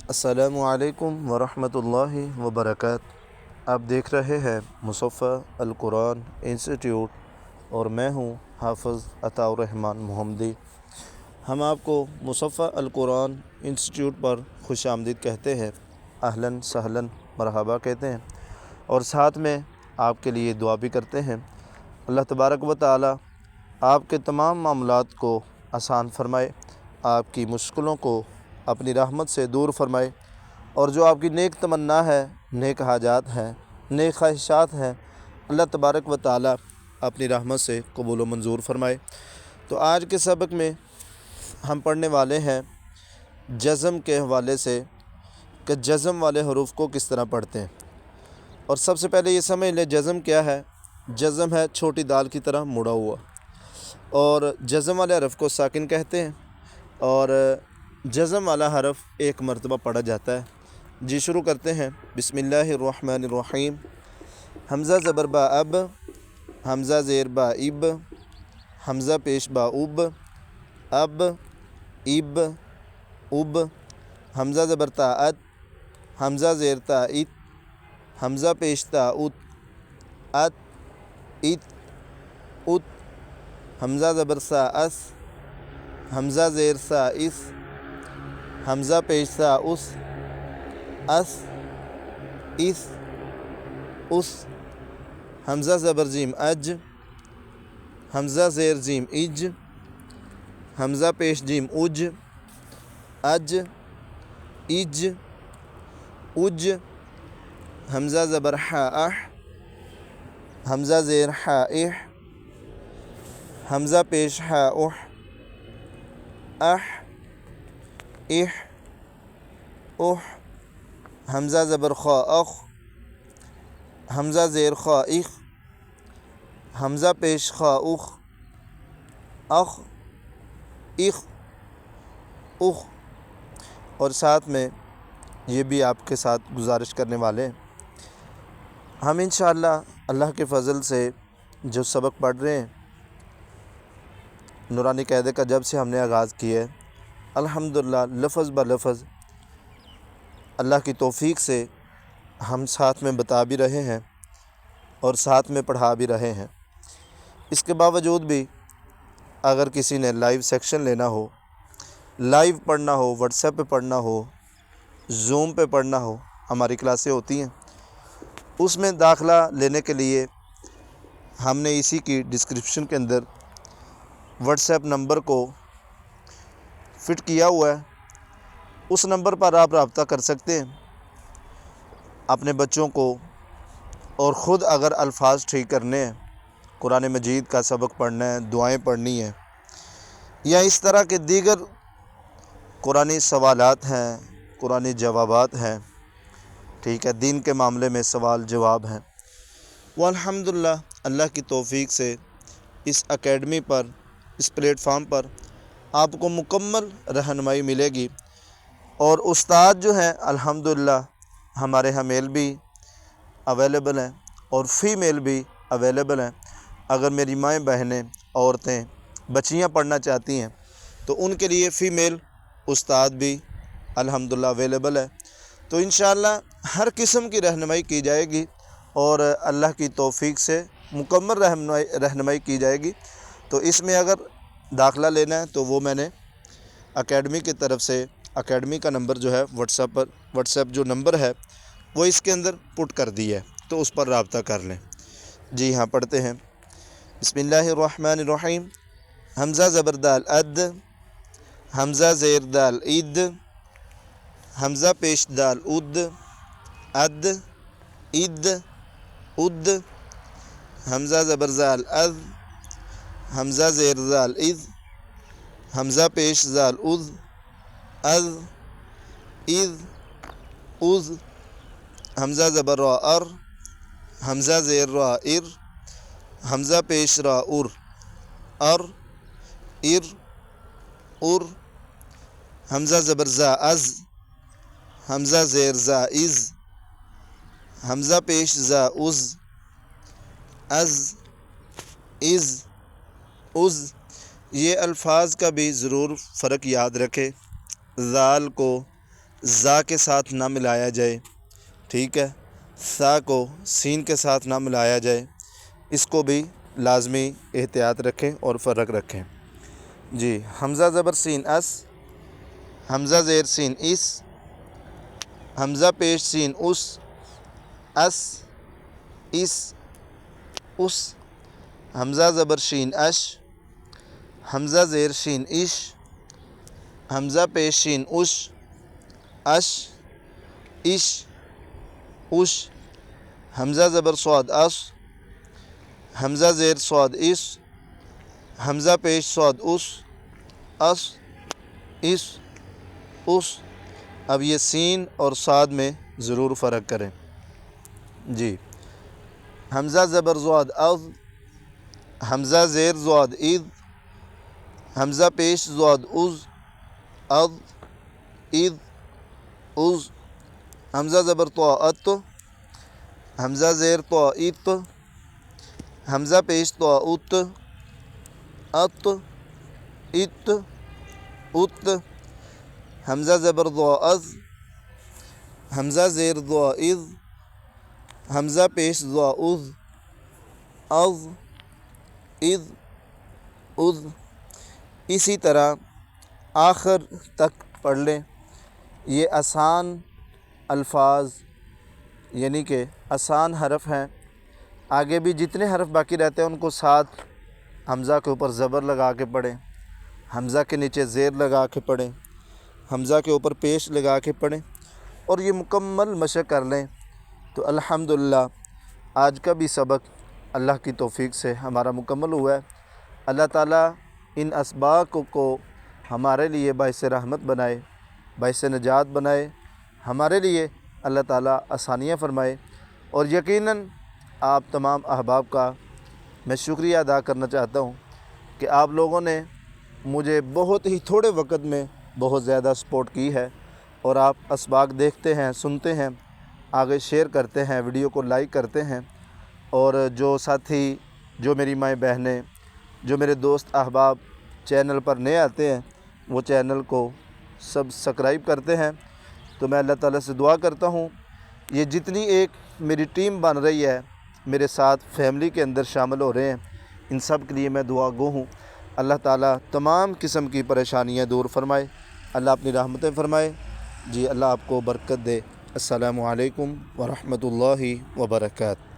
السلام علیکم ورحمۃ اللہ وبرکاتہ۔ آپ دیکھ رہے ہیں مصفح القرآن انسٹیٹیوٹ اور میں ہوں حافظ عطاء الرحمن محمدی۔ ہم آپ کو مصفح القرآن انسٹیٹیوٹ پر خوش آمدید کہتے ہیں، اہلاً سہلاً مرحبا کہتے ہیں، اور ساتھ میں آپ کے لیے دعا بھی کرتے ہیں۔ اللہ تبارک و تعالی آپ کے تمام معاملات کو آسان فرمائے، آپ کی مشکلوں کو اپنی رحمت سے دور فرمائے، اور جو آپ کی نیک تمنا ہے، نیک حاجات ہیں، نیک خواہشات ہیں، اللہ تبارک و تعالی اپنی رحمت سے قبول و منظور فرمائے۔ تو آج کے سبق میں ہم پڑھنے والے ہیں جزم کے حوالے سے کہ جزم والے حروف کو کس طرح پڑھتے ہیں۔ اور سب سے پہلے یہ سمجھ لیں جزم کیا ہے۔ جزم ہے چھوٹی دال کی طرح مڑا ہوا، اور جزم والے حرف کو ساکن کہتے ہیں، اور جزم والا حرف ایک مرتبہ پڑھا جاتا ہے۔ جی شروع کرتے ہیں۔ بسم اللہ الرحمن الرحیم۔ حمزہ زبر با اب، حمزہ زیر با اب، حمزہ پیش با اب، اب اب اب، حمزہ زبر تا ات، حمزہ زیر تا ات، حمزہ پیش تا ات، ات ات ات، حمزہ زبر سا اس، حمزہ زیر سا اس، حمزہ پیش سا اس، اس اس اس، حمزہ زبر جیم اج، حمزہ زیر جیم اج، حمزہ پیش جیم اج، اج اج اج، حمزہ زبر حا اح، حمزہ زیر حا اح، حمزہ پیش حا اح، اح اح اح، حمزہ زبر خا اخ، حمزہ زیر خا اخ، حمزہ پیش خا اخ، اخ اخ اخ، اور ساتھ میں یہ بھی آپ کے ساتھ گزارش کرنے والے ہیں، ہم انشاءاللہ اللہ کے فضل سے جو سبق پڑھ رہے ہیں نورانی قاعدے کا جب سے ہم نے آغاز کیا ہے، الحمدللہ لفظ بہ لفظ اللہ کی توفیق سے ہم ساتھ میں بتا بھی رہے ہیں اور ساتھ میں پڑھا بھی رہے ہیں۔ اس کے باوجود بھی اگر کسی نے لائیو سیکشن لینا ہو، لائیو پڑھنا ہو، واٹس ایپ پہ پڑھنا ہو، زوم پہ پڑھنا ہو، ہماری کلاسیں ہوتی ہیں، اس میں داخلہ لینے کے لیے ہم نے اسی کی ڈسکرپشن کے اندر واٹس ایپ نمبر کو فٹ کیا ہوا ہے، اس نمبر پر آپ رابطہ کر سکتے ہیں اپنے بچوں کو، اور خود اگر الفاظ ٹھیک کرنے ہیں، قرآن مجید کا سبق پڑھنا ہے، دعائیں پڑھنی ہیں، یا اس طرح کے دیگر قرآنی سوالات ہیں، قرآنی جوابات ہیں، ٹھیک ہے، دین کے معاملے میں سوال جواب ہیں، وہ الحمدللہ اللہ کی توفیق سے اس اکیڈمی پر، اس پلیٹ فارم پر آپ کو مکمل رہنمائی ملے گی، اور استاد جو ہیں الحمدللہ ہمارے یہاں میل بھی اویلیبل ہیں اور فیمیل بھی اویلیبل ہیں۔ اگر میری مائیں بہنیں، عورتیں، بچیاں پڑھنا چاہتی ہیں تو ان کے لیے فیمیل استاد بھی الحمدللہ اویلیبل ہے۔ تو انشاءاللہ ہر قسم کی رہنمائی کی جائے گی، اور اللہ کی توفیق سے مکمل رہنمائی کی جائے گی۔ تو اس میں اگر داخلہ لینا ہے تو وہ میں نے اکیڈمی کی طرف سے، اکیڈمی کا نمبر جو ہے واٹس ایپ جو نمبر ہے وہ اس کے اندر پٹ کر دیا ہے، تو اس پر رابطہ کر لیں۔ جی ہاں، پڑھتے ہیں۔ بسم اللہ الرحمن الرحیم۔ حمزہ زبر دال اد، حمزہ زیر دال اد، حمزہ پیش دال اد، اد اد اد، حمزہ زبر زال از، حمزہ زیر زال از، حمزہ پیش زال از، از از از، حمزہ زبر را ار، حمزہ زیر را ار، حمزہ پیش را ار، ار ار ار، حمزہ زبر زا از، حمزہ زیر زا از، حمزہ پیش زا از، از از از، یہ الفاظ کا بھی ضرور فرق یاد رکھے۔ زال کو زا کے ساتھ نہ ملایا جائے، ٹھیک ہے، سا کو سین کے ساتھ نہ ملایا جائے، اس کو بھی لازمی احتیاط رکھیں اور فرق رکھیں۔ جی، حمزہ زبر سین اس، حمزہ زیر سین اس، حمزہ پیش سین اس، اس، حمزہ زبر شین اش، حمزہ زیر شین اش، حمزہ پیش شین اش، اش، حمزہ زبر صاد اس، حمزہ زیر صاد اس، حمزہ پیش صاد اس، اب یہ سین اور صاد میں ضرور فرق کریں۔ جی، حمزہ زبر زواد اذ، حمزہ زیر زواد اذ، حمزہ پیش زواد اذ، حمزہ زبر طا ات، حمزہ زیر طا ات، حمزہ پیش طا ات، حمزہ زبر ضا از، حمزہ زیر ضا اذ، حمزہ پیش ضا اذ، اسی طرح آخر تک پڑھ لیں۔ یہ آسان الفاظ یعنی کہ آسان حرف ہیں، آگے بھی جتنے حرف باقی رہتے ہیں ان کو ساتھ حمزہ کے اوپر زبر لگا کے پڑھیں، حمزہ کے نیچے زیر لگا کے پڑھیں، حمزہ کے اوپر پیش لگا کے پڑھیں اور یہ مکمل مشق کر لیں تو الحمدللہ آج کا بھی سبق اللہ کی توفیق سے ہمارا مکمل ہوا ہے۔ اللہ تعالیٰ ان اسباق کو ہمارے لیے باعث رحمت بنائے، باعث نجات بنائے، ہمارے لیے اللہ تعالیٰ آسانیاں فرمائے، اور یقیناً آپ تمام احباب کا میں شکریہ ادا کرنا چاہتا ہوں کہ آپ لوگوں نے مجھے بہت ہی تھوڑے وقت میں بہت زیادہ سپورٹ کی ہے، اور آپ اسباق دیکھتے ہیں، سنتے ہیں، آگے شیئر کرتے ہیں، ویڈیو کو لائک کرتے ہیں، اور جو ساتھی، جو میری مائیں بہنیں، جو میرے دوست احباب چینل پر نئے آتے ہیں وہ چینل کو سبسکرائب کرتے ہیں۔ تو میں اللہ تعالیٰ سے دعا کرتا ہوں یہ جتنی ایک میری ٹیم بن رہی ہے، میرے ساتھ فیملی کے اندر شامل ہو رہے ہیں، ان سب کے لیے میں دعا گو ہوں۔ اللہ تعالیٰ تمام قسم کی پریشانیاں دور فرمائے، اللہ اپنی رحمتیں فرمائے۔ جی، اللہ آپ کو برکت دے۔ السلام علیکم ورحمۃ اللہ وبرکاتہ۔